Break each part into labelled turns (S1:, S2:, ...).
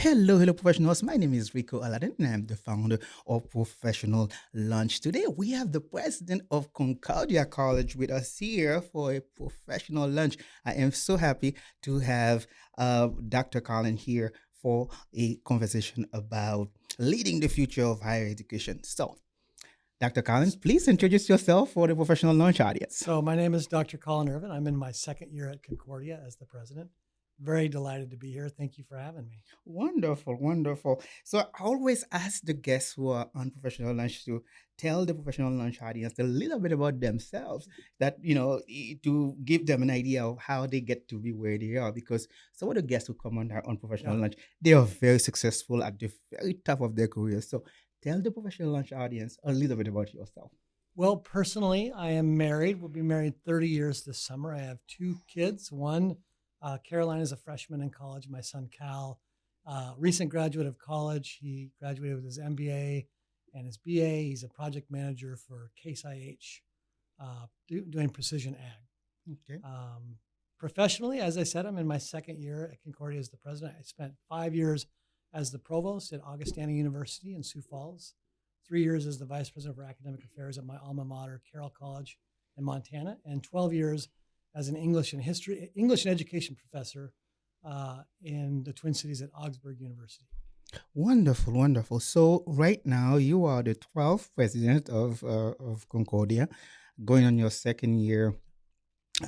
S1: Hello, hello, professionals. My name is Rico Aladdin, and I'm the founder of Professional Lunch. Today, we have the president of Concordia College with us here for a professional lunch. I am so happy to have Dr. Colin here for a conversation about leading the future of higher education. So, Dr. Colin, please introduce yourself for the professional lunch audience.
S2: So my name is Dr. Colin Irvine. I'm in my second year at Concordia as the president. Very delighted to be here. Thank you for having me.
S1: Wonderful, wonderful. So I always ask the guests who are on professional lunch to tell the professional lunch audience a little bit about themselves, that to give them an idea of how they get to be where they are. Because some of the guests who come on professional
S2: Yeah.
S1: lunch, they are very successful at the very top of their careers. So tell the professional lunch audience a little bit about yourself.
S2: Well, personally, I am married. We'll be married 30 years this summer. I have two kids. One, Caroline is a freshman in college. My son, Cal, recent graduate of college. He graduated with his MBA and his BA. He's a project manager for Case IH, doing precision ag.
S1: Okay.
S2: Professionally, as I said, I'm in my second year at Concordia as the president. I spent 5 years as the provost at Augustana University in Sioux Falls, 3 years as the vice president for academic affairs at my alma mater, Carroll College in Montana, and 12 years as an English and education professor in the Twin Cities at Augsburg University.
S1: Wonderful, wonderful. So right now you are the 12th president of Concordia, going on your second year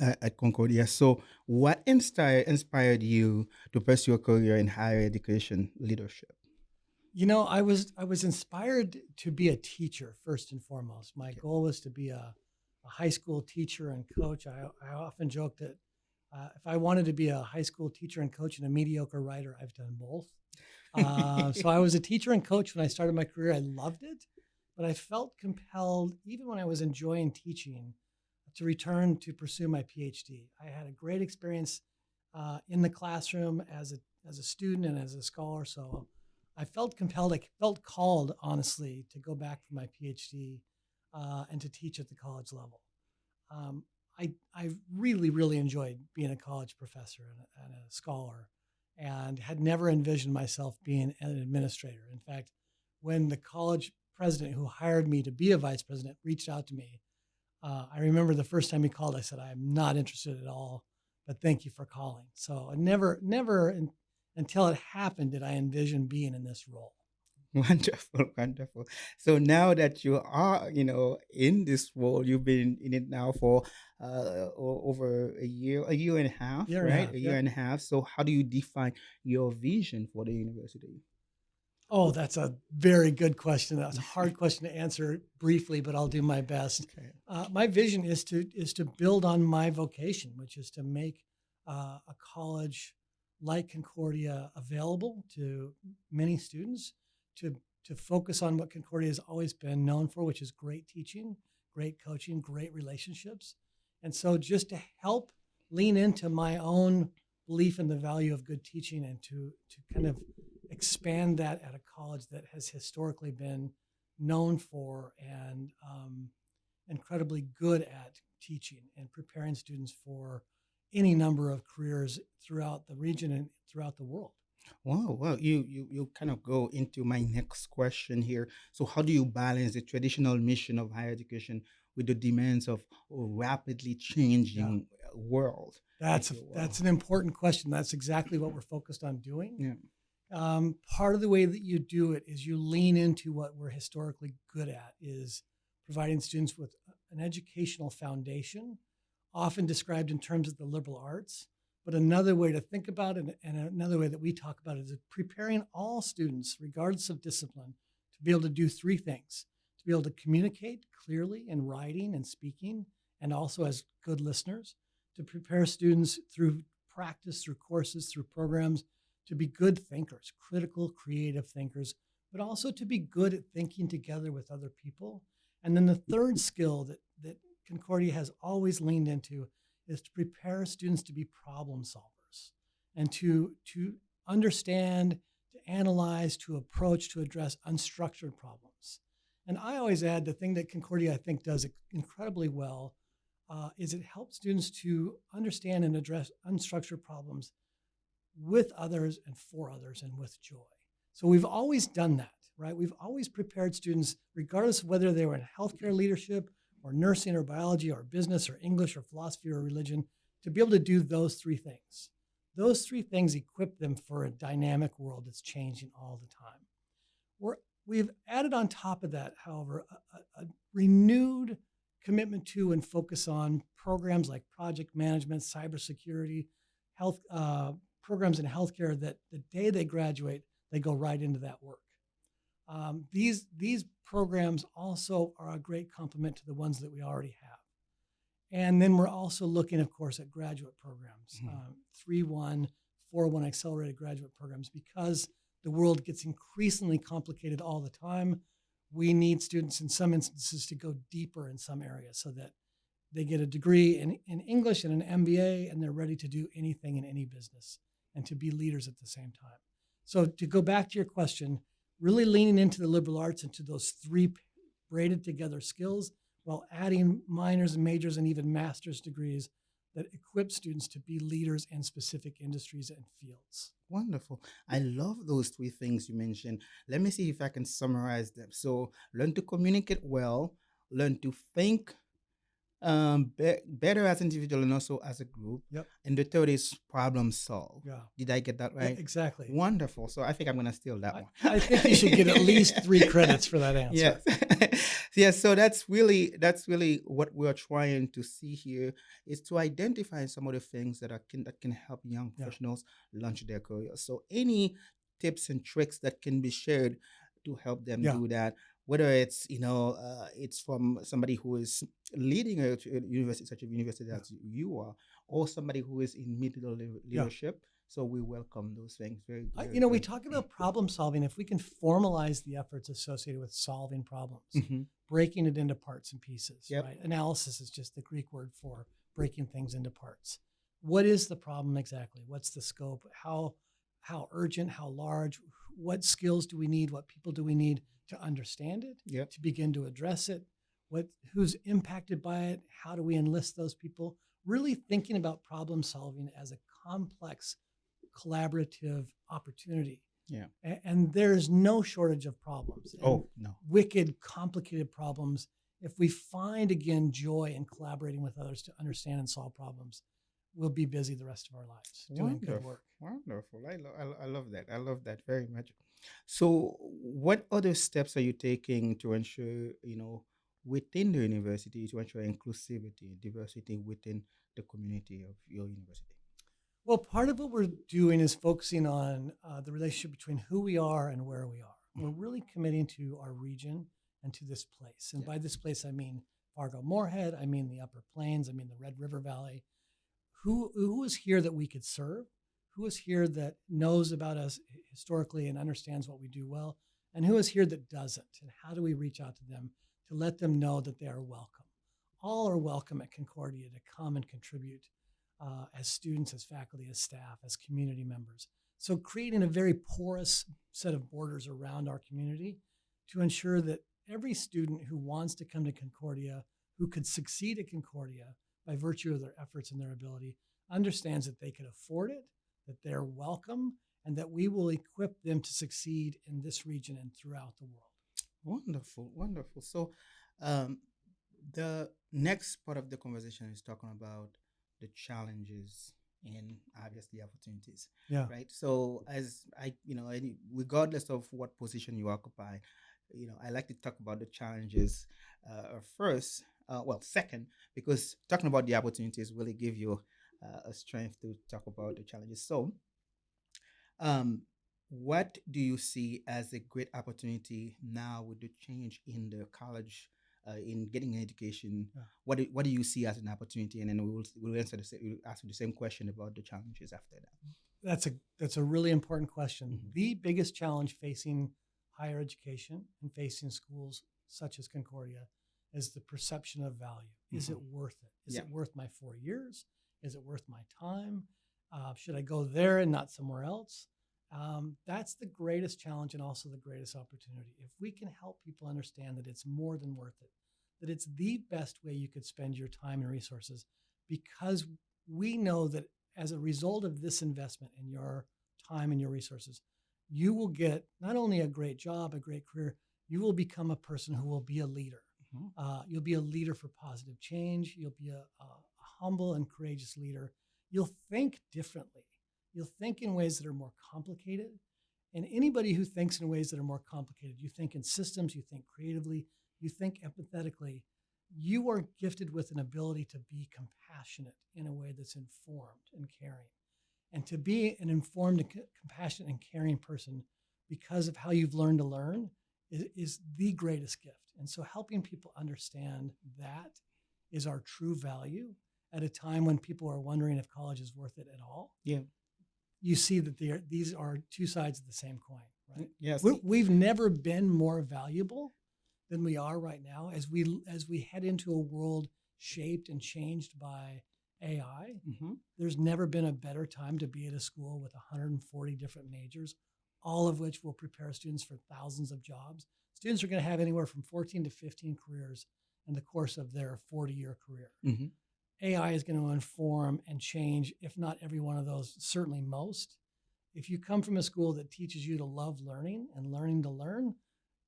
S1: at Concordia. So what inspired you to pursue a career in higher education leadership?
S2: I was inspired to be a teacher first and foremost. My
S1: Okay.
S2: goal was to be a high school teacher and coach. I often joke that if I wanted to be a high school teacher and coach and a mediocre writer, I've done both. So I was a teacher and coach when I started my career. I loved it, but I felt compelled, even when I was enjoying teaching, to return to pursue my PhD. I had a great experience in the classroom as a student and as a scholar. So I felt compelled. I felt called, honestly, to go back for my PhD and to teach at the college level. Um, I really, really enjoyed being a college professor and a scholar, and had never envisioned myself being an administrator. In fact, when the college president who hired me to be a vice president reached out to me, I remember the first time he called, I said, "I'm not interested at all, but thank you for calling." So I never until it happened did I envision being in this role.
S1: Wonderful, wonderful. So now that you are, in this role, you've been in it now for over a year and a half,
S2: Year and a
S1: right?
S2: half,
S1: A year
S2: yep.
S1: and a half. So how do you define your vision for the university?
S2: Oh, that's a very good question. That's a hard question to answer briefly, but I'll do my best.
S1: Okay.
S2: My vision is to build on my vocation, which is to make a college like Concordia available to many students, to to focus on what Concordia has always been known for, which is great teaching, great coaching, great relationships. And so just to help lean into my own belief in the value of good teaching, and to kind of expand that at a college that has historically been known for and incredibly good at teaching and preparing students for any number of careers throughout the region and throughout the world.
S1: Wow, well, you kind of go into my next question here. So, how do you balance the traditional mission of higher education with the demands of a rapidly
S2: Yeah,
S1: changing world, if you will?
S2: that's an important question. That's exactly what we're focused on doing.
S1: Yeah.
S2: Part of the way that you do it is you lean into what we're historically good at, is providing students with an educational foundation, often described in terms of the liberal arts. But another way to think about it, and another way that we talk about it, is preparing all students, regardless of discipline, to be able to do three things: to be able to communicate clearly in writing and speaking, and also as good listeners; to prepare students through practice, through courses, through programs, to be good thinkers, critical, creative thinkers, but also to be good at thinking together with other people. And then the third skill that Concordia has always leaned into is to prepare students to be problem solvers and to understand, to analyze, to approach, to address unstructured problems. And I always add, the thing that Concordia, I think, does incredibly well is it helps students to understand and address unstructured problems with others and for others and with joy. So we've always done that, right? We've always prepared students, regardless of whether they were in healthcare leadership or nursing or biology or business or English or philosophy or religion, to be able to do those three things. Those three things equip them for a dynamic world that's changing all the time. We've added on top of that, however, a renewed commitment to and focus on programs like project management, cybersecurity, health programs in healthcare that the day they graduate, they go right into that work. These programs also are a great complement to the ones that we already have. And then we're also looking, of course, at graduate programs, 3-1, 4-1 accelerated graduate programs, because the world gets increasingly complicated all the time. We need students in some instances to go deeper in some areas so that they get a degree in English and an MBA, and they're ready to do anything in any business and to be leaders at the same time. So to go back to your question, really leaning into the liberal arts and to those three braided together skills while adding minors and majors and even master's degrees that equip students to be leaders in specific industries and fields.
S1: Wonderful. I love those three things you mentioned. Let me see if I can summarize them. So, learn to communicate well, learn to think better as an individual and also as a group.
S2: Yep.
S1: And the third is problem solve.
S2: Yeah.
S1: Did I get that right?
S2: Yeah, exactly.
S1: Wonderful. So I think I'm going to steal that one.
S2: I think you should get at least 3 credits for that answer.
S1: Yes. Yes. So that's really what we're trying to see here, is to identify some of the things that can help young professionals launch their careers. So any tips and tricks that can be shared to help them do that, whether it's it's from somebody who is leading a university, such a university as you are, or somebody who is in middle leadership. So we welcome those things. Very,
S2: we talk about problem solving. If we can formalize the efforts associated with solving problems, breaking it into parts and pieces, right? Analysis is just the Greek word for breaking things into parts. What is the problem exactly? What's the scope? How urgent? How large? What skills do we need? What people do we need to understand it? To begin to address it? Who's impacted by it? How do we enlist those people? Really thinking about problem solving as a complex, collaborative opportunity. And there's no shortage of problems.
S1: Oh, no.
S2: Wicked, complicated problems. If we find, again, joy in collaborating with others to understand and solve problems, we'll be busy the rest of our lives doing good work.
S1: Wonderful. I love that. I love that very much. So what other steps are you taking to ensure, within the university, to ensure inclusivity, diversity within the community of your university?
S2: Well, part of what we're doing is focusing on the relationship between who we are and where we are. We're really committing to our region and to this place. And by this place, I mean Fargo-Moorhead, I mean the Upper Plains, I mean the Red River Valley. Who is here that we could serve? Who is here that knows about us historically and understands what we do well? And who is here that doesn't? And how do we reach out to them to let them know that they are welcome? All are welcome at Concordia to come and contribute as students, as faculty, as staff, as community members. So creating a very porous set of borders around our community to ensure that every student who wants to come to Concordia, who could succeed at Concordia by virtue of their efforts and their ability, understands that they can afford it, that they're welcome, and that we will equip them to succeed in this region and throughout the world.
S1: Wonderful, wonderful. So the next part of the conversation is talking about the challenges and obviously opportunities. Right. So as regardless of what position you occupy, I like to talk about the challenges first. Second, because talking about the opportunities really give you a strength to talk about the challenges. So, what do you see as a great opportunity now with the change in the college, in getting an education? What do you see as an opportunity? And then we'll ask the same question about the challenges after that.
S2: That's a really important question. The biggest challenge facing higher education and facing schools such as Concordia is the perception of value. Is it worth it? Is it worth my 4 years? Is it worth my time? Should I go there and not somewhere else? That's the greatest challenge and also the greatest opportunity. If we can help people understand that it's more than worth it, that it's the best way you could spend your time and resources, because we know that as a result of this investment in your time and your resources, you will get not only a great job, a great career, you will become a person who will be a leader. You'll be a leader for positive change. You'll be a humble and courageous leader. You'll think differently. You'll think in ways that are more complicated. And anybody who thinks in ways that are more complicated, you think in systems, you think creatively, you think empathetically, you are gifted with an ability to be compassionate in a way that's informed and caring. And to be an informed and compassionate and caring person because of how you've learned to learn is the greatest gift. And so helping people understand that is our true value at a time when people are wondering if college is worth it at all.
S1: Yeah.
S2: You see that these are two sides of the same coin, right?
S1: Yes.
S2: We've never been more valuable than we are right now as we head into a world shaped and changed by AI. There's never been a better time to be at a school with 140 different majors, all of which will prepare students for thousands of jobs. Students are going to have anywhere from 14 to 15 careers in the course of their 40-year career. AI is going to inform and change, if not every one of those, certainly most. If you come from a school that teaches you to love learning and learning to learn,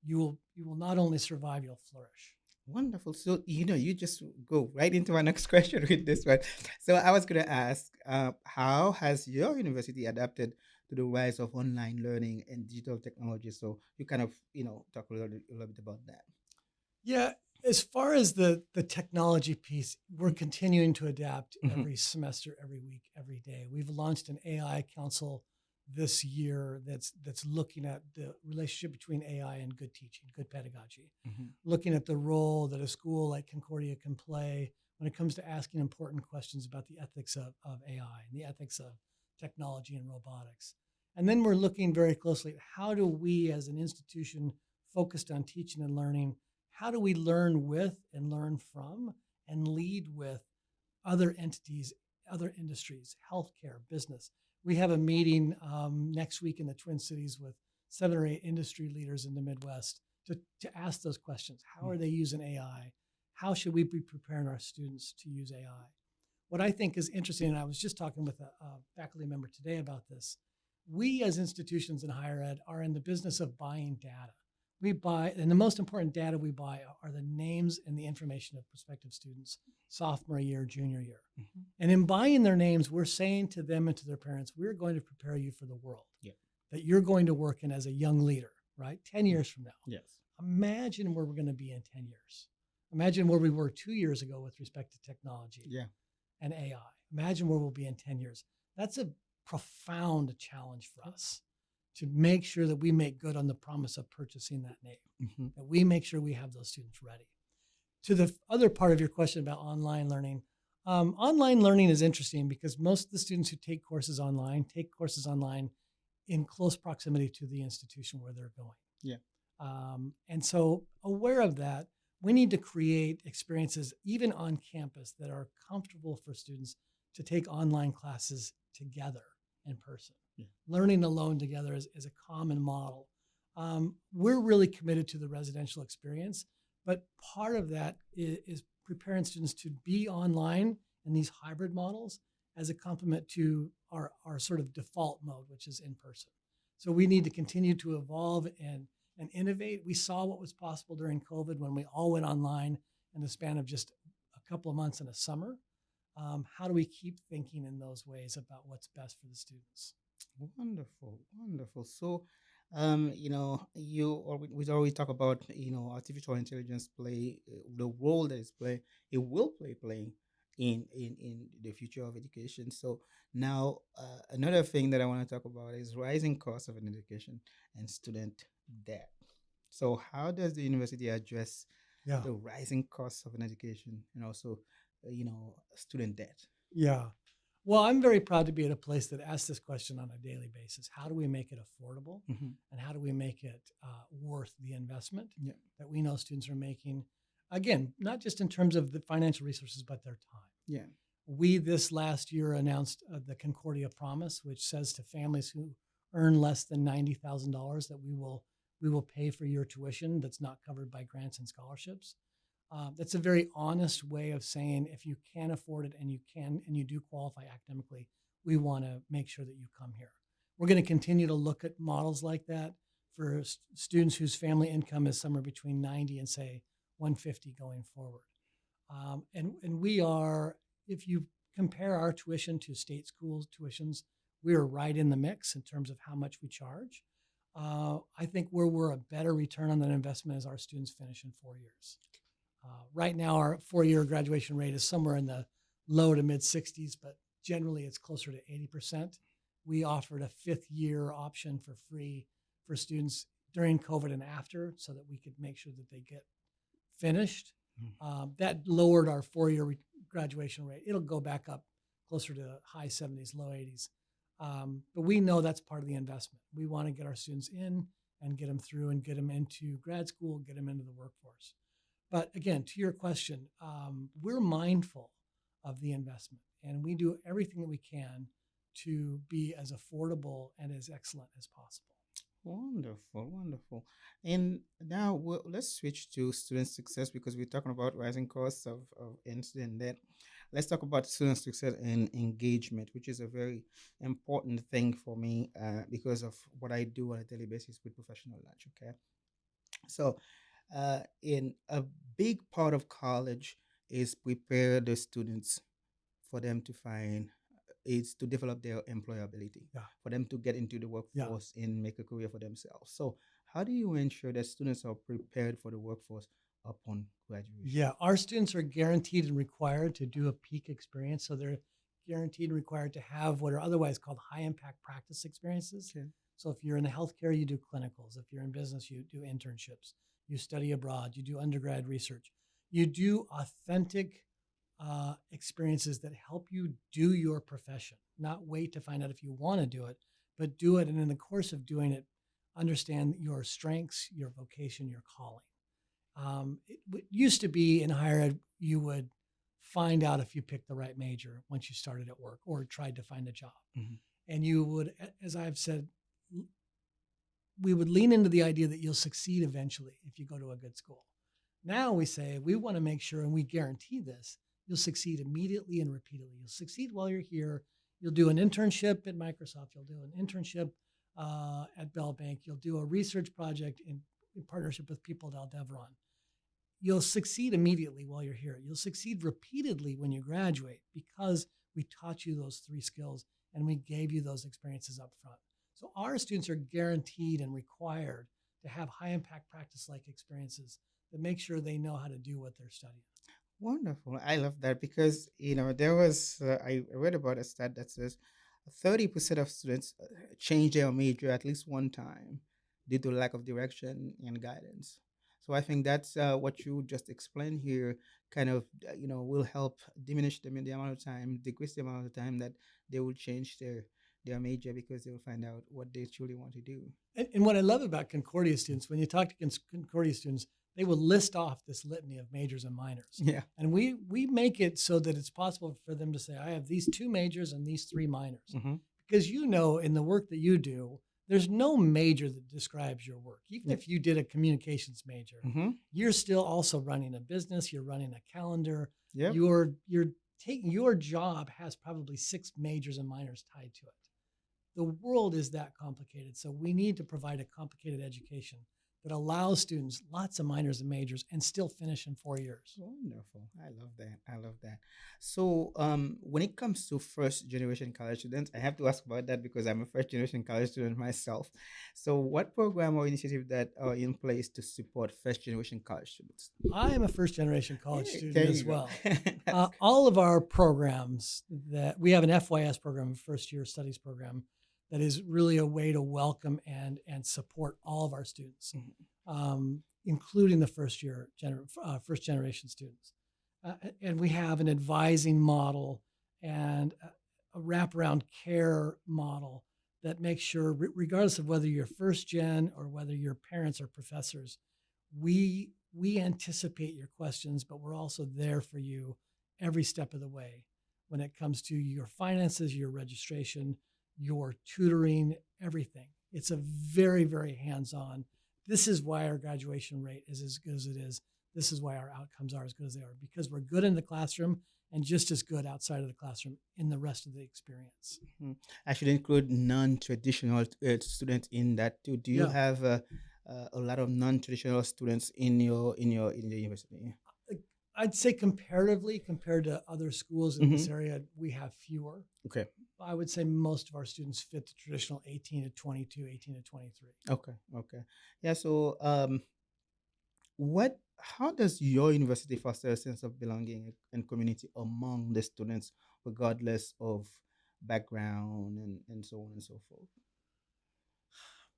S2: you will not only survive, you'll flourish.
S1: Wonderful. So, you just go right into my next question with this one. So I was going to ask, how has your university adapted to the rise of online learning and digital technology? So you kind of, talk a little bit about that.
S2: Yeah, as far as the technology piece, we're continuing to adapt every semester, every week, every day. We've launched an AI council this year that's looking at the relationship between AI and good teaching, good pedagogy, looking at the role that a school like Concordia can play when it comes to asking important questions about the ethics of AI and the ethics of technology and robotics. And then we're looking very closely at how do we as an institution focused on teaching and learning, how do we learn with and learn from and lead with other entities, other industries, healthcare, business. We have a meeting next week in the Twin Cities with 7 or 8 industry leaders in the Midwest to ask those questions. How are they using AI? How should we be preparing our students to use AI? What I think is interesting, and I was just talking with a faculty member today about this, we as institutions in higher ed are in the business of buying data. We buy, and the most important data we buy are the names and the information of prospective students, sophomore year, junior year. And in buying their names, we're saying to them and to their parents, we're going to prepare you for the world that you're going to work in as a young leader, right? 10 years from now.
S1: Yes.
S2: Imagine where we're going to be in 10 years. Imagine where we were 2 years ago with respect to technology and AI. Imagine where we'll be in 10 years. That's a profound challenge for us, to make sure that we make good on the promise of purchasing that name, that we make sure we have those students ready. To the other part of your question about online learning is interesting because most of the students who take courses online in close proximity to the institution where they're going. And so aware of that, we need to create experiences even on campus that are comfortable for students to take online classes together in person. Learning alone together is a common model. We're really committed to the residential experience, but part of that is preparing students to be online in these hybrid models as a complement to our sort of default mode, which is in person. So we need to continue to evolve and innovate. We saw what was possible during COVID when we all went online in the span of just a couple of months in a summer. How do we keep thinking in those ways about what's best for the students?
S1: Wonderful, wonderful. So, we always talk about, artificial intelligence play the role that it will playing in the future of education. So now, another thing that I want to talk about is rising costs of an education and student debt. So, how does the university address the rising costs of an education and also, student debt?
S2: Yeah. Well, I'm very proud to be at a place that asks this question on a daily basis. How do we make it affordable? And how do we make it worth the investment that we know students are making? Again, not just in terms of the financial resources, but their time. We, this last year, announced the Concordia Promise, which says to families who earn less than $90,000 that we will pay for your tuition that's not covered by grants and scholarships. That's a very honest way of saying if you can afford it and you do qualify academically, we want to make sure that you come here. We're going to continue to look at models like that for students whose family income is somewhere between 90 and say 150 going forward. And we are, if you compare our tuition to state schools tuitions, we are right in the mix in terms of how much we charge. I think where we're a better return on that investment is our students finish in 4 years. Right now, our 4-year graduation rate is somewhere in the low to mid 60s, but generally it's closer to 80%. We offered a 5th year option for free for students during COVID and after so that we could make sure that they get finished. That lowered our 4-year graduation rate. It'll go back up closer to high 70s, low 80s. But we know that's part of the investment. We want to get our students in and get them through and get them into grad school, get them into the workforce. But again, to your question, we're mindful of the investment and we do everything that we can to be as affordable and as excellent as possible.
S1: Wonderful, wonderful. And now let's switch to student success because we're talking about rising costs of student debt. Let's talk about student success and engagement, which is a very important thing for me because of what I do on a daily basis with professional lunch. Okay. So, in a big part of college is prepare the students for them to find is to develop their employability,
S2: Yeah.
S1: for them to get into the
S2: Yeah.
S1: workforce and make a career for themselves. So, how do you ensure that students are prepared for the workforce upon graduation?
S2: Yeah. Our students are guaranteed and required to do a peak experience. So they're guaranteed and required to have what are otherwise called high impact practice experiences.
S1: Okay.
S2: So if you're in the healthcare, you do clinicals. If you're in business, you do internships. You study abroad. You do undergrad research. You do authentic experiences that help you do your profession, not wait to find out if you want to do it, but do it. And in the course of doing it, understand your strengths, your vocation, your calling. It used to be in higher ed, you would find out if you picked the right major once you started at work or tried to find a job.
S1: Mhm.
S2: And you would, as I've said, we would lean into the idea that you'll succeed eventually if you go to a good school. Now we say we want to make sure, and we guarantee this, you'll succeed immediately and repeatedly. You'll succeed while you're here. You'll do an internship at Microsoft. You'll do an internship at Bell Bank. You'll do a research project in partnership with people at Aldeveron. You'll succeed immediately while you're here. You'll succeed repeatedly when you graduate because we taught you those 3 skills and we gave you those experiences up front. So our students are guaranteed and required to have high impact practice like experiences that make sure they know how to do what they're studying.
S1: Wonderful. I love that because, there was, I read about a stat that says 30% of students change their major at least one time due to lack of direction and guidance. So I think that's what you just explained here kind of, will help diminish them in the amount of time, decrease the amount of time that they will change their major because they will find out what they truly want to do.
S2: And what I love about Concordia students, when you talk to Concordia students, they will list off this litany of majors and minors.
S1: Yeah.
S2: And we make it so that it's possible for them to say, I have these 2 majors and these 3 minors.
S1: Mhm.
S2: Because in the work that you do, there's no major that describes your work. Even if you did a communications major,
S1: Mhm.
S2: you're still also running a business, you're running a calendar.
S1: Yep.
S2: You're taking your job has probably 6 majors and minors tied to it. The world is that complicated. So we need to provide a complicated education that allows students lots of minors and majors and still finish in 4 years.
S1: Wonderful. I love that. I love that. So, when it comes to first generation college students, I have to ask about that because I'm a first generation college student myself. So, what program or initiative that are in place to support first generation college students?
S2: I am a first generation college
S1: Hey,
S2: student
S1: there
S2: as
S1: you go.
S2: well.
S1: That's
S2: All of our programs that we have an FYS program, a first year studies program, that is really a way to welcome and support all of our students, including the first generation students. And we have an advising model and a wraparound care model that makes sure, regardless of whether you're first gen or whether your parents are professors, we anticipate your questions, but we're also there for you every step of the way when it comes to your finances, your registration, your tutoring, everything. It's a very, very hands-on. This is why our graduation rate is as good as it is. This is why our outcomes are as good as they are, because we're good in the classroom and just as good outside of the classroom in the rest of the experience.
S1: Mhm. I should include non-traditional students in that too. Do you
S2: Yeah.
S1: have a lot of non-traditional students in your university?
S2: I'd say comparatively, compared to other schools in this
S1: Hmm.
S2: area, we have fewer.
S1: Okay.
S2: I would say most of our students fit the traditional 18 to 22, 18 to 23.
S1: Okay. Okay. Yeah. So, how does your university foster a sense of belonging and community among the students, regardless of background and so on and so forth?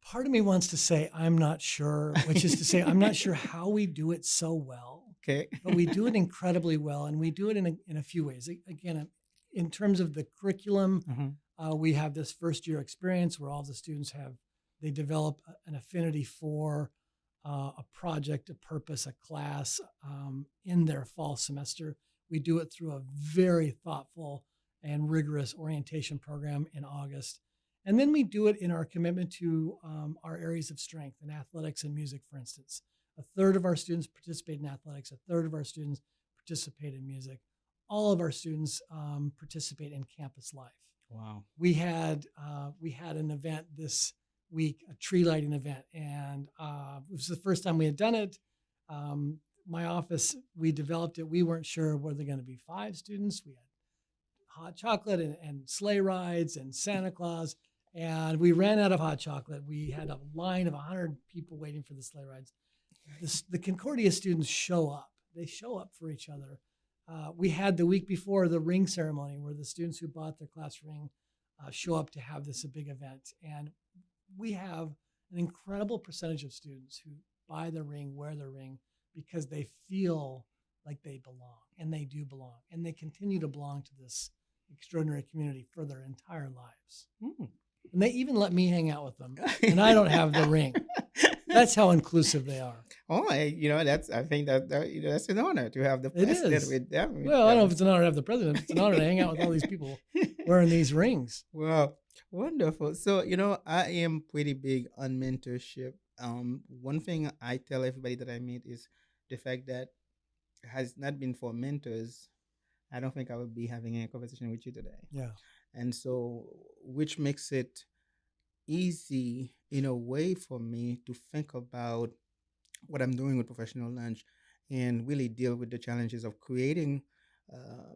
S2: Part of me wants to say I'm not sure, which is to say I'm not sure how we do it so well,
S1: Okay.
S2: but we do it incredibly well, and we do it in a few ways. Again, in terms of the curriculum,
S1: Mhm.
S2: we have this first year experience where all the students they develop an affinity for a project, a purpose, a class in their fall semester. We do it through a very thoughtful and rigorous orientation program in August. And then we do it in our commitment to our areas of strength in athletics and music, for instance. A third of our students participate in athletics, a third of our students participate in music. All of our students participate in campus life.
S1: Wow.
S2: We had an event this week, a tree lighting event, and it was the first time we had done it. My office, we developed it. We weren't sure whether going to be 5 students. We had hot chocolate and sleigh rides and Santa Claus, and we ran out of hot chocolate. We had a line of 100 people waiting for the sleigh rides. The Concordia students show up. They show up for each other. We had the week before the ring ceremony where the students who bought their class ring show up to have this a big event. And we have an incredible percentage of students who buy the ring, wear the ring, because they feel like they belong, and they do belong, and they continue to belong to this extraordinary community for their entire lives.
S1: Mm.
S2: And they even let me hang out with them, and I don't have the ring. That's how inclusive they are.
S1: Oh, I think that's an honor to have the
S2: It
S1: president
S2: is.
S1: with them.
S2: Well, I don't know if it's an honor to have the president. It's an honor to hang out with all these people wearing these rings.
S1: Wow, wonderful. So, I am pretty big on mentorship. One thing I tell everybody that I meet is the fact that has it not been for mentors, I don't think I would be having a conversation with you today.
S2: Yeah.
S1: And so, which makes it easy in a way for me to think about what I'm doing with professional lunch and really deal with the challenges of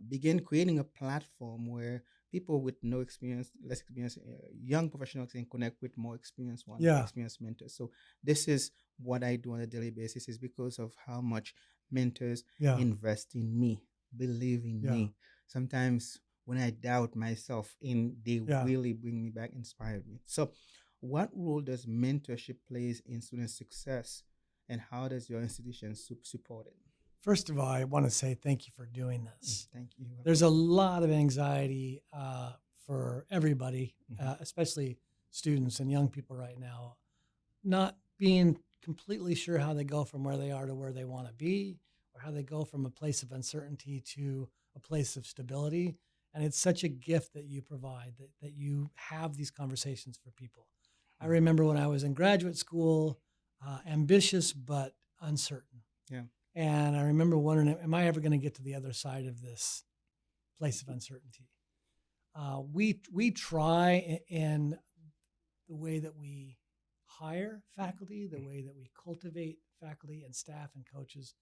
S1: begin creating a platform where people with no experience, less experience, young professionals can connect with more experienced ones,
S2: Yeah.
S1: experienced mentors. So this is what I do on a daily basis is because of how much mentors
S2: Yeah.
S1: invest in me, believe in
S2: Yeah.
S1: me. Sometimes when I doubt myself, they
S2: Yeah.
S1: really bring me back, inspired me. So what role does mentorship plays in student success, and how does your institution support it?
S2: First of all, I want to say thank you for doing this.
S1: Thank you.
S2: There's a lot of anxiety for everybody, especially students and young people right now, not being completely sure how they go from where they are to where they want to be, or how they go from a place of uncertainty to a place of stability. And it's such a gift that you provide, that you have these conversations for people. I remember when I was in graduate school, ambitious but uncertain.
S1: Yeah.
S2: And I remember wondering, am I ever going to get to the other side of this place of uncertainty? We try in the way that we hire faculty, the way that we cultivate faculty and staff and coaches.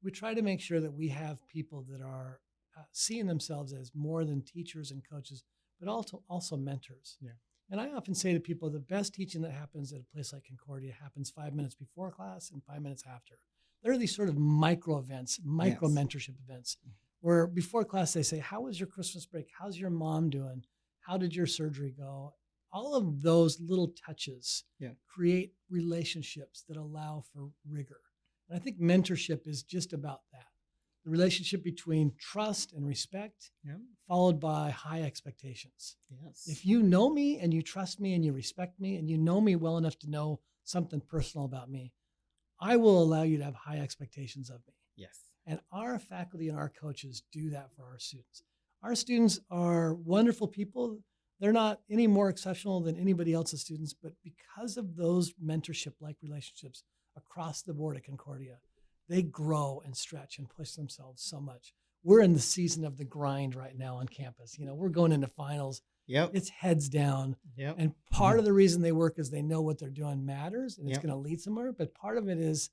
S2: We try to make sure that we have people that are seeing themselves as more than teachers and coaches, but also mentors.
S1: Yeah.
S2: And I often say to people, the best teaching that happens at a place like Concordia happens 5 minutes before class and 5 minutes after. There are these sort of micro events, micro mentorship events, where before class they say, how was your Christmas break? How's your mom doing? How did your surgery go? All of those little touches create relationships that allow for rigor. And I think mentorship is just about that. The relationship between trust and respect, followed by high expectations.
S1: Yes.
S2: If you know me and you trust me and you respect me and you know me well enough to know something personal about me, I will allow you to have high expectations of me.
S1: Yes.
S2: And our faculty and our coaches do that for our students. Our students are wonderful people. They're not any more exceptional than anybody else's students, but because of those mentorship-like relationships across the board at Concordia, they grow and stretch and push themselves so much. we're in the season of the grind right now on campus. We're going into finals.
S1: Yep.
S2: It's heads down.
S1: Yep.
S2: And part of the reason they work is they know what they're doing matters and it's
S1: Yep.
S2: going to lead somewhere. But part of it is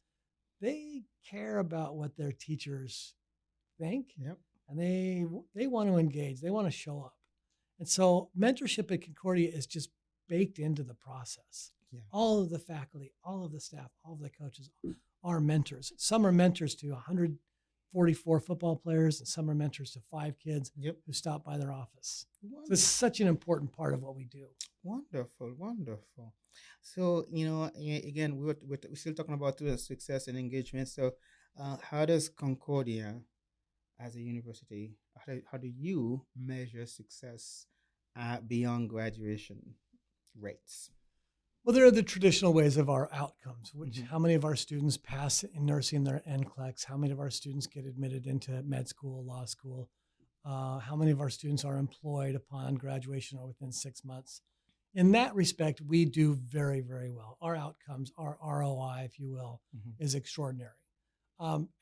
S2: they care about what their teachers think,
S1: Yep.
S2: and they want to engage. They want to show up. And so mentorship at Concordia is just baked into the process.
S1: Yeah.
S2: All of the faculty, all of the staff, all of the coaches are mentors. Some are mentors to 144 football players, and some are mentors to 5 kids
S1: Yep.
S2: who stop by their office. So
S1: Wonderful.
S2: it's such an important part of what we do.
S1: Wonderful, wonderful. So, again, we're still talking about the success and engagement. So, how does Concordia, as a university, how do you measure success beyond graduation rates?
S2: Well, there are the traditional ways of our outcomes, which
S1: Mhm.
S2: how many of our students pass in nursing their NCLEX, how many of our students get admitted into med school, law school, how many of our students are employed upon graduation or within 6 months. In that respect, we do very, very well. Our outcomes, our ROI, if you will,
S1: Mhm.
S2: is extraordinary.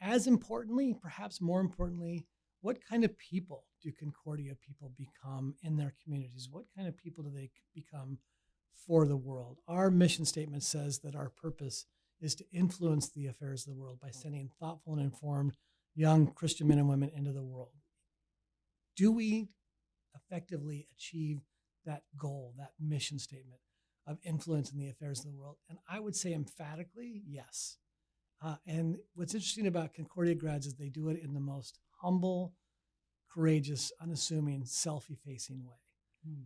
S2: As importantly, perhaps more importantly, what kind of people do Concordia people become in their communities? What kind of people do they become for the world? Our mission statement says that our purpose is to influence the affairs of the world by sending thoughtful and informed young Christian men and women into the world. Do we effectively achieve that goal, that mission statement of influencing the affairs of the world? And I would say emphatically, yes. And what's interesting about Concordia grads is they do it in the most humble, courageous, unassuming, self-effacing way.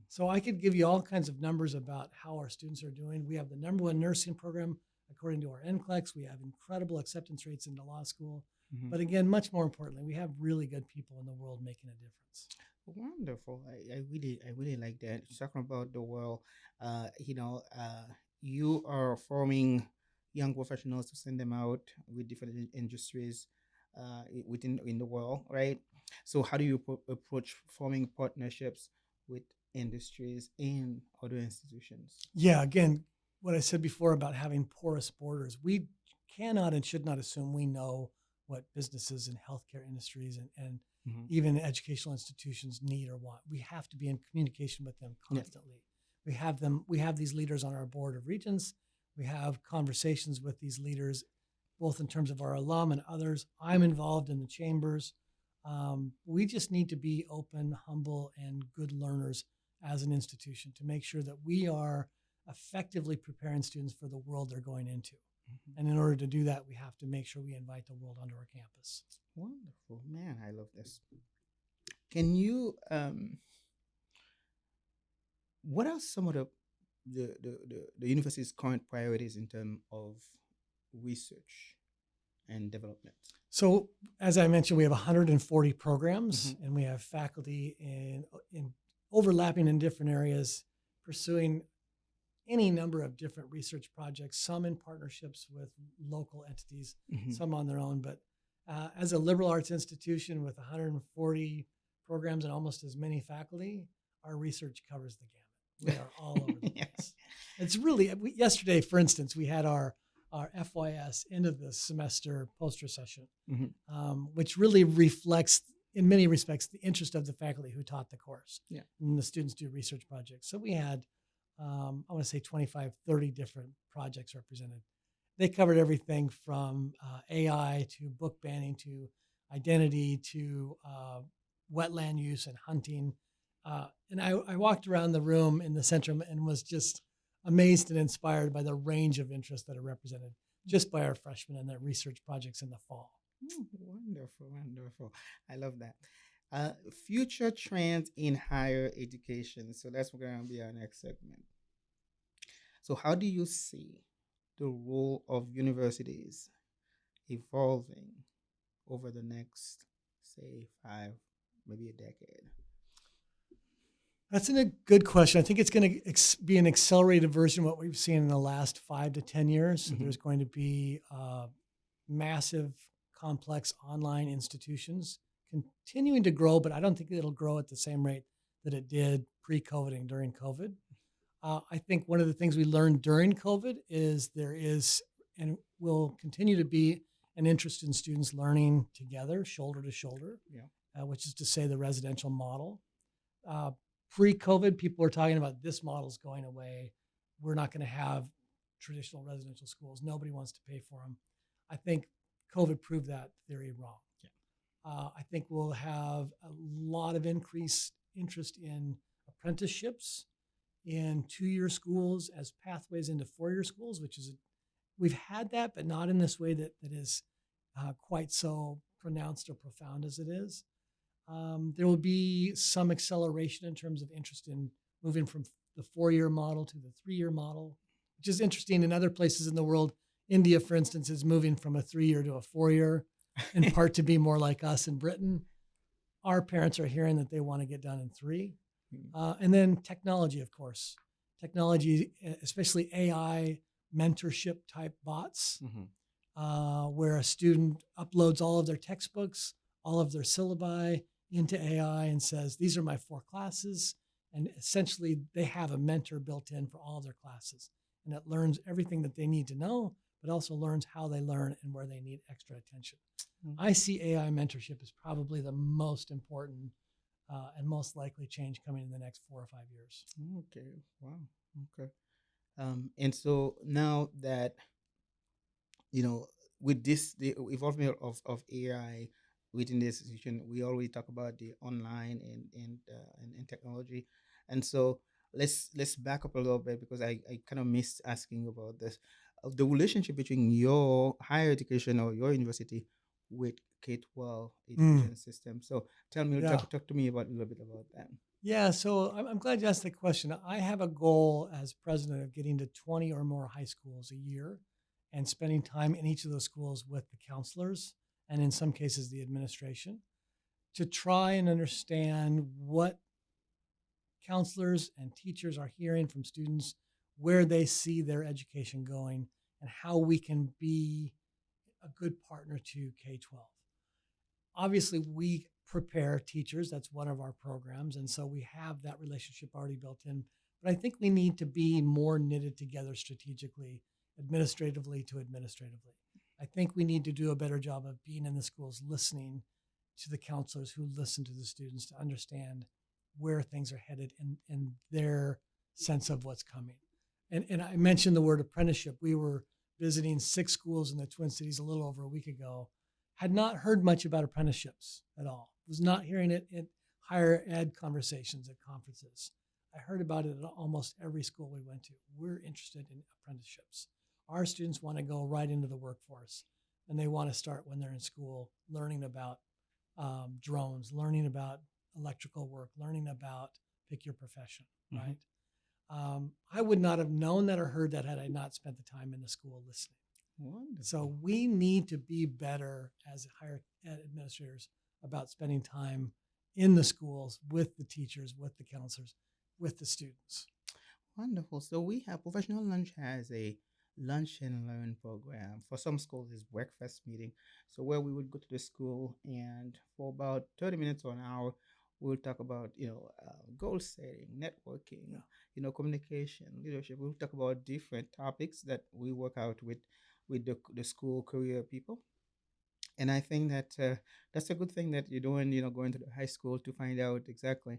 S2: So I could give you all kinds of numbers about how our students are doing. We have the #1 nursing program according to our NCLEX. We have incredible acceptance rates into law school.
S1: Mhm.
S2: But again, much more importantly, we have really good people in the world making a difference.
S1: Wonderful. I really like that. Talking about the world, you are forming young professionals to send them out with different industries within in the world, right? So how do you approach forming partnerships with industries and other institutions?
S2: Yeah, again, what I said before about having porous borders, we cannot and should not assume we know what businesses and healthcare industries and
S1: Mhm.
S2: even educational institutions need or want. We have to be in communication with them
S1: Yeah.
S2: constantly. We have these leaders on our board of regents. We have conversations with these leaders, both in terms of our alum and others. I'm involved in the chambers. We just need to be open, humble, and good learners as an institution to make sure that we are effectively preparing students for the world they're going into.
S1: Mhm.
S2: And in order to do that, we have to make sure we invite the world onto our campus.
S1: Wonderful, man. I love this. Can you what are some of the university's current priorities in terms of research and development?
S2: So, as I mentioned, we have 140 programs,
S1: Mhm.
S2: and we have faculty in overlapping in different areas, pursuing any number of different research projects. Some in partnerships with local entities,
S1: Mhm.
S2: some on their own. But as a liberal arts institution with 140 programs and almost as many faculty, our research covers the gamut. We are all over the
S1: Yeah.
S2: place. It's really yesterday, for instance, we had our FYS end of the semester poster session,
S1: Mhm.
S2: which really reflects, in many respects, the interest of the faculty who taught the course.
S1: Yeah.
S2: And the students do research projects. So we had, I want to say 25, 30 different projects represented. They covered everything from AI to book banning to identity to wetland use and hunting. And I walked around the room in the center and was just amazed and inspired by the range of interests that are represented just by our freshmen and their research projects in the fall.
S1: Wonderful, wonderful. I love that. Future trends in higher education. So that's going to be our next segment. So, how do you see the role of universities evolving over the next, say, 5, maybe a decade?
S2: That's a good question. I think it's going to be an accelerated version of what we've seen in the last 5 to 10 years.
S1: Mhm.
S2: There's going to be massive, complex online institutions continuing to grow, but I don't think it'll grow at the same rate that it did pre-COVID and during COVID. I think one of the things we learned during COVID is there is and will continue to be an interest in students learning together, shoulder to shoulder.
S1: Yeah.
S2: which is to say the residential model. Uh, Pre-COVID, people were talking about this model's going away. We're not going to have traditional residential schools. Nobody wants to pay for them. I think COVID proved that theory wrong.
S1: Yeah.
S2: I think we'll have a lot of increased interest in apprenticeships, in 2-year schools as pathways into 4-year schools, which is we've had that, but not in this way that is quite so pronounced or profound as it is. There will be some acceleration in terms of interest in moving from the 4-year model to the 3-year model, which is interesting. In other places in the world, India, for instance, is moving from a 3-year to a 4-year, in part to be more like us in Britain. Our parents are hearing that they want to get done in 3. And then technology, of course. Technology, especially AI mentorship type bots, where a student uploads all of their textbooks, all of their syllabi into AI and says, these are my 4 classes. And essentially, they have a mentor built in for all of their classes. And it learns everything that they need to know, but also learns how they learn and where they need extra attention. I see AI mentorship as probably the most important and most likely change coming in the next 4 or 5 years.
S1: Okay. Wow. Okay. And so now that, with the evolvement of AI within the institution, we already talk about the online and technology. And so let's back up a little bit, because I kind of missed asking about this. The relationship between your higher education or your university with K-12 education system. So tell me,
S2: Yeah.
S1: talk to me about a little bit about that.
S2: Yeah, so I'm glad you asked the question. I have a goal as president of getting to 20 or more high schools a year and spending time in each of those schools with the counselors and in some cases the administration to try and understand what counselors and teachers are hearing from students, where they see their education going, and how we can be a good partner to K-12. Obviously, we prepare teachers. That's one of our programs. And so we have that relationship already built in. But I think we need to be more knitted together strategically, administratively to administratively. I think we need to do a better job of being in the schools, listening to the counselors who listen to the students to understand where things are headed and their sense of what's coming. And I mentioned the word apprenticeship. We were visiting 6 schools in the Twin Cities a little over a week ago. Had not heard much about apprenticeships at all. Was not hearing it in higher ed conversations at conferences. I heard about it at almost every school we went to. We're interested in apprenticeships. Our students want to go right into the workforce, and they want to start when they're in school, learning about drones, learning about electrical work, learning about pick your profession, right? I would not have known that or heard that had I not spent the time in the school listening.
S1: Wonderful.
S2: So we need to be better as higher ed administrators about spending time in the schools with the teachers, with the counselors, with the students.
S1: Wonderful. So we have Professional Lunch has a lunch and learn program. For some schools, it's breakfast meeting. So where we would go to the school, and for about 30 minutes or an hour, we'll talk about goal setting, networking, communication, leadership. We'll talk about different topics that we work out with the school career people. And I think that that's a good thing that you're doing, going to the high school to find out exactly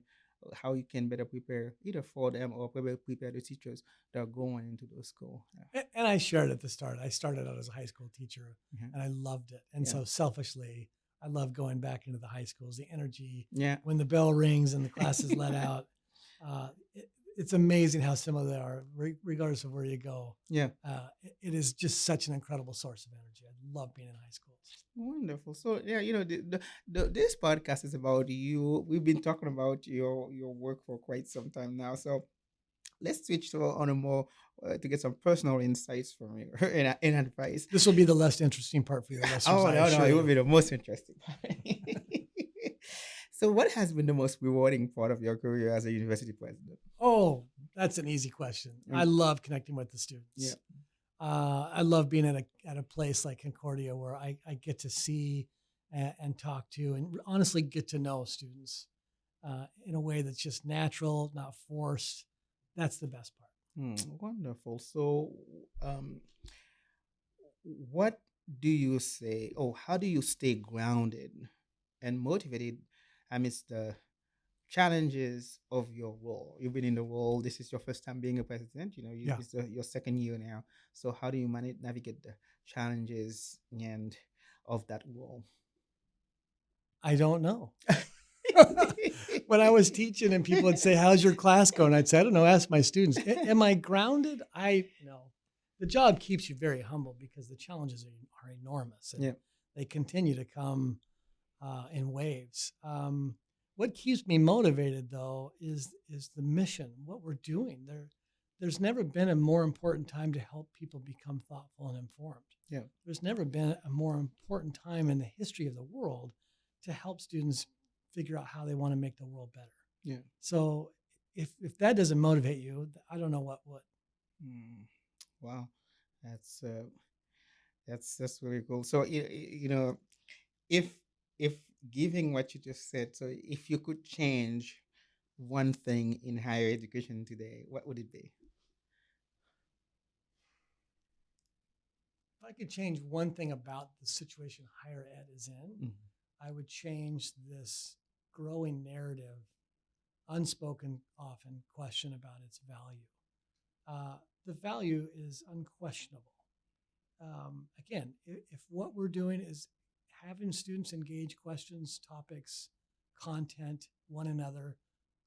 S1: how you can better prepare either for them or prepare the teachers that are going into the school. Yeah.
S2: And I shared at the start, I started out as a high school teacher
S1: Mhm.
S2: and I loved it. And so selfishly, I love going back into the high schools, the energy,
S1: Yeah.
S2: when the bell rings and the class is let out. It's amazing how similar they are, regardless of where you go.
S1: Yeah.
S2: It is just such an incredible source of energy. I love being in high schools.
S1: Wonderful. So yeah, this podcast is about you. We've been talking about your work for quite some time now. So let's switch to on a more to get some personal insights from you and advice.
S2: This will be the less interesting part for your listeners.
S1: Oh
S2: I
S1: no,
S2: assure
S1: it will
S2: you.
S1: be the most interesting part. So what has been the most rewarding part of your career as a university president?
S2: Oh, that's an easy question. I love connecting with the students.
S1: Yeah.
S2: I love being at a place like Concordia where I get to see and talk to and honestly get to know students in a way that's just natural, not forced. That's the best part.
S1: Wonderful. So, what do you say? Oh, how do you stay grounded and motivated amidst the challenges of your role. You've been in the role. This is your first time being a president.
S2: Yeah.
S1: It's your second year now. So how do you manage navigate the challenges and of that role?
S2: I don't know. When I was teaching and people would say, "How's your class going?" I'd say, "I don't know. Ask my students." Am I grounded? I know. The job keeps you very humble because the challenges are enormous, and
S1: Yeah.
S2: they continue to come in waves. What keeps me motivated, though, is the mission, what we're doing. There's never been a more important time to help people become thoughtful and informed.
S1: Yeah.
S2: There's never been a more important time in the history of the world to help students figure out how they want to make the world better.
S1: Yeah.
S2: So if that doesn't motivate you, I don't know what would.
S1: Mm. Wow. That's uh, that's really cool. So if if giving what you just said, so if you could change one thing in higher education today, what would it be?
S2: If I could change one thing about the situation higher ed is in,
S1: Mhm.
S2: I would change this growing narrative, unspoken often question about its value. The value is unquestionable. Again, if what we're doing is having students engage questions, topics, content, one another,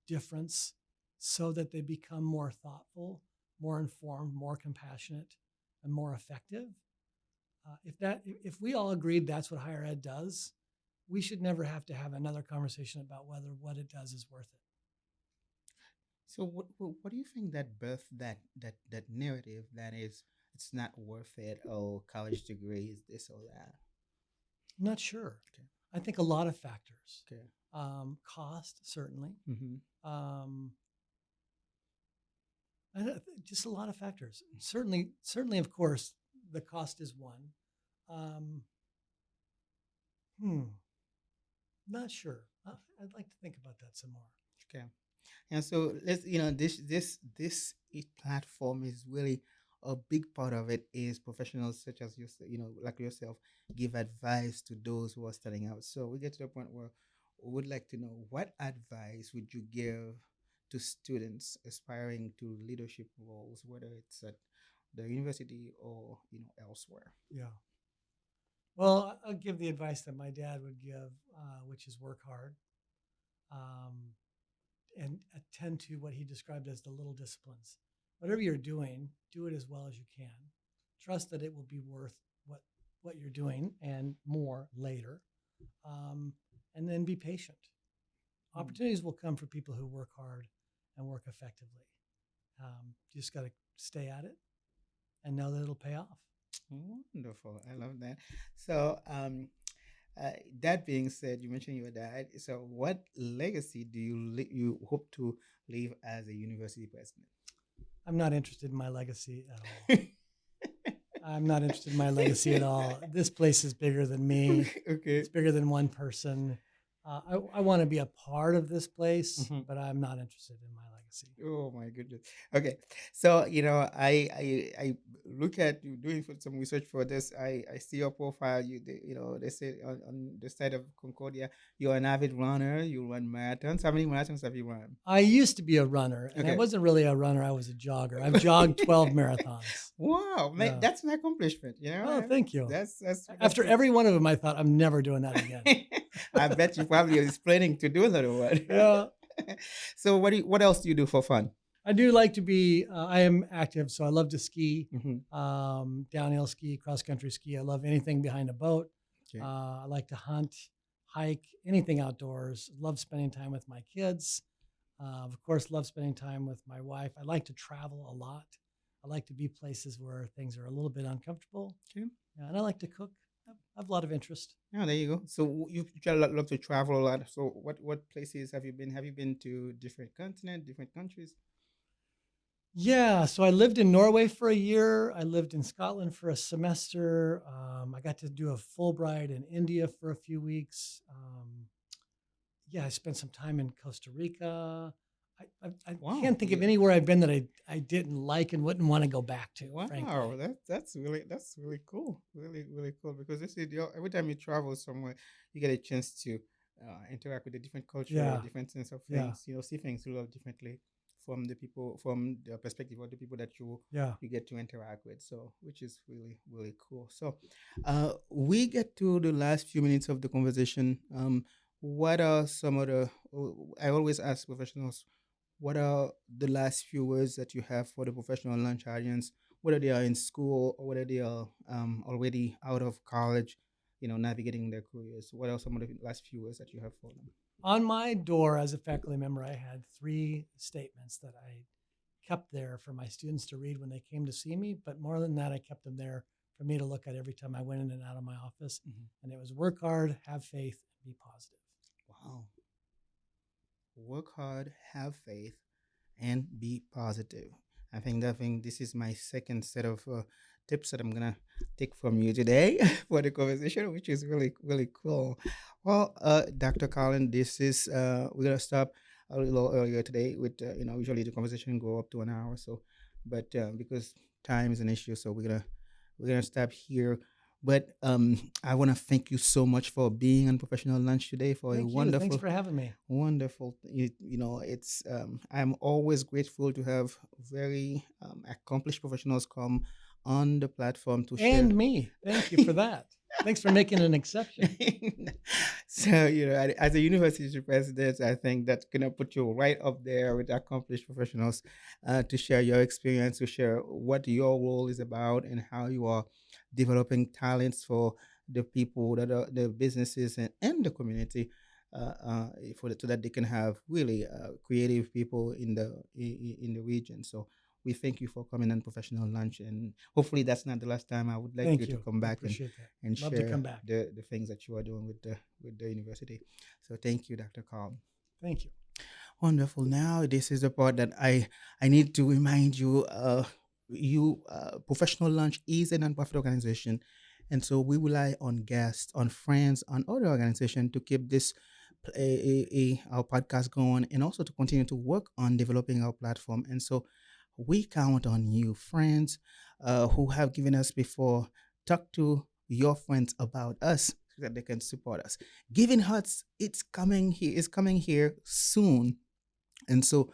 S2: difference, so that they become more thoughtful, more informed, more compassionate, and more effective. If we all agreed that's what higher ed does, we should never have to have another conversation about whether what it does is worth it.
S1: So what do you think that birth that narrative that is it's not worth it, or college degree is this or that?
S2: I'm not sure.
S1: Okay.
S2: I think a lot of factors.
S1: Okay.
S2: Cost, certainly.
S1: Mm-hmm.
S2: Um, just a lot of factors. Certainly, of course, the cost is one. Um, Not sure. I'd like to think about that some more.
S1: Okay. And so let's platform is really a big part of it is professionals such as like yourself give advice to those who are starting out. So we get to the point where we would like to know what advice would you give to students aspiring to leadership roles, whether it's at the university or elsewhere.
S2: Yeah. Well, I'll give the advice that my dad would give, which is work hard, um, and attend to what he described as the little disciplines. Whatever you're doing, do it as well as you can. Trust that it will be worth what you're doing and more later. And then be patient. Opportunities will come for people who work hard and work effectively. You just got to stay at it and know that it'll pay off.
S1: Wonderful. I love that. So, that being said, you mentioned your dad. So, what legacy do you hope to leave as a university president?
S2: I'm not interested in my legacy at all. I'm not interested in my legacy at all. This place is bigger than me.
S1: Okay.
S2: It's bigger than one person. I want to be a part of this place,
S1: Mm-hmm.
S2: but I'm not interested in my legacy.
S1: Oh my goodness. Okay. So, I look at you doing some research for this. I see your profile. They say on the side of Concordia, you're an avid runner. You run marathons. How many marathons have you run?
S2: I used to be a runner, and I
S1: Okay.
S2: wasn't really a runner. I was a jogger. I've jogged 12 marathons.
S1: Wow,
S2: Yeah.
S1: that's an accomplishment.
S2: Oh, thank you.
S1: That's
S2: After every one of them, I thought, I'm never doing that again.
S1: I bet you probably is planning to do another one.
S2: Yeah.
S1: So what else do you do for fun?
S2: I do like to be, I am active, so I love to ski,
S1: Mm-hmm.
S2: downhill ski, cross country ski. I love anything behind a boat.
S1: Okay.
S2: I like to hunt, hike, anything outdoors. Love spending time with my kids. Of course, love spending time with my wife. I like to travel a lot. I like to be places where things are a little bit uncomfortable.
S1: Okay.
S2: And I like to cook. I have a lot of interest.
S1: Oh, there you go. So you love to travel a lot. So what places have you been? Have you been to different continents, different countries?
S2: Yeah, so I lived in Norway for a year. I lived in Scotland for a semester. I got to do a Fulbright in India for a few weeks. I spent some time in Costa Rica. I
S1: Wow.
S2: can't think of anywhere I've been that I didn't like and wouldn't want to go back to.
S1: Wow,
S2: frankly.
S1: that's really cool. Really, really cool. Because every time you travel somewhere, you get a chance to interact with a different culture, a
S2: Yeah.
S1: different sense of
S2: Yeah.
S1: things, see things a little differently from the people, from the perspective of the people that
S2: Yeah.
S1: you get to interact with. So, which is really, really cool. So, we get to the last few minutes of the conversation. What are some of the, I always ask professionals, what are the last few words that you have for the professional lunch audience, whether they are in school or whether they are already out of college, navigating their careers? What are some of the last few words that you have for them?
S2: On my door as a faculty member, I had 3 statements that I kept there for my students to read when they came to see me. But more than that, I kept them there for me to look at every time I went in and out of my office.
S1: Mhm.
S2: And it was work hard, have faith, and be positive.
S1: Wow. Work hard, have faith, and be positive. I think this is my second set of tips that I'm gonna take from you today for the conversation, which is really really cool. Well, Dr. Colin, this is we're gonna stop a little earlier today. With usually the conversation go up to an hour, so but because time is an issue, so we're gonna stop here. But I want to thank you so much for being on Professional Lunch today for a
S2: Thank you. Thanks
S1: wonderful
S2: for having me.
S1: wonderful. It's I'm always grateful to have very accomplished professionals come on the platform to share.
S2: And me. Thank you for that. Thanks for making an exception.
S1: So, as a university president, I think that's gonna put you right up there with accomplished professionals to share your experience, to share what your role is about, and how you are developing talents for the people that are the businesses and the community, so that they can have really creative people in the region. So we thank you for coming on Professional Lunch, and hopefully that's not the last time. I would like you
S2: Thank
S1: to
S2: you.
S1: come
S2: I
S1: back
S2: appreciate that.
S1: and
S2: Love to
S1: share
S2: come back.
S1: the things that you are doing with the university. So thank you, Dr. Carl.
S2: Thank you.
S1: Wonderful. Now this is the part that I need to remind you. Professional Lunch is a nonprofit organization, and so we rely on guests, on friends, on other organizations to keep this our podcast going, and also to continue to work on developing our platform. And so we count on you, friends, who have given us before. Talk to your friends about us so that they can support us. Giving Hearts, it's coming here. Is coming here soon, and so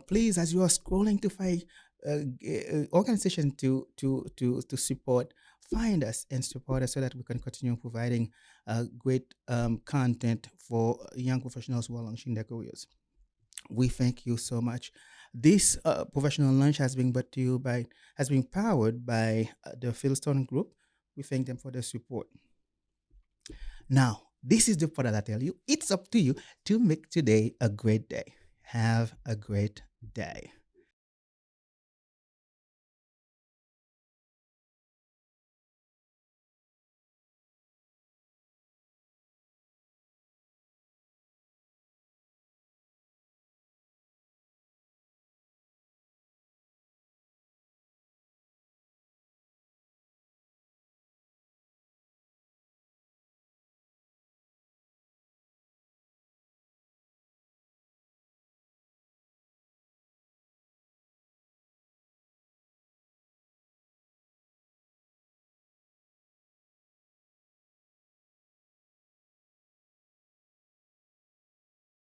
S1: please, as you are scrolling to find organization to support, find us and support us so that we can continue providing great content for young professionals who are launching their careers. We thank you so much. This professional lunch has been powered by the Philstone Group. We thank them for their support. Now, this is the part that I tell you, it's up to you to make today a great day. Have a great day.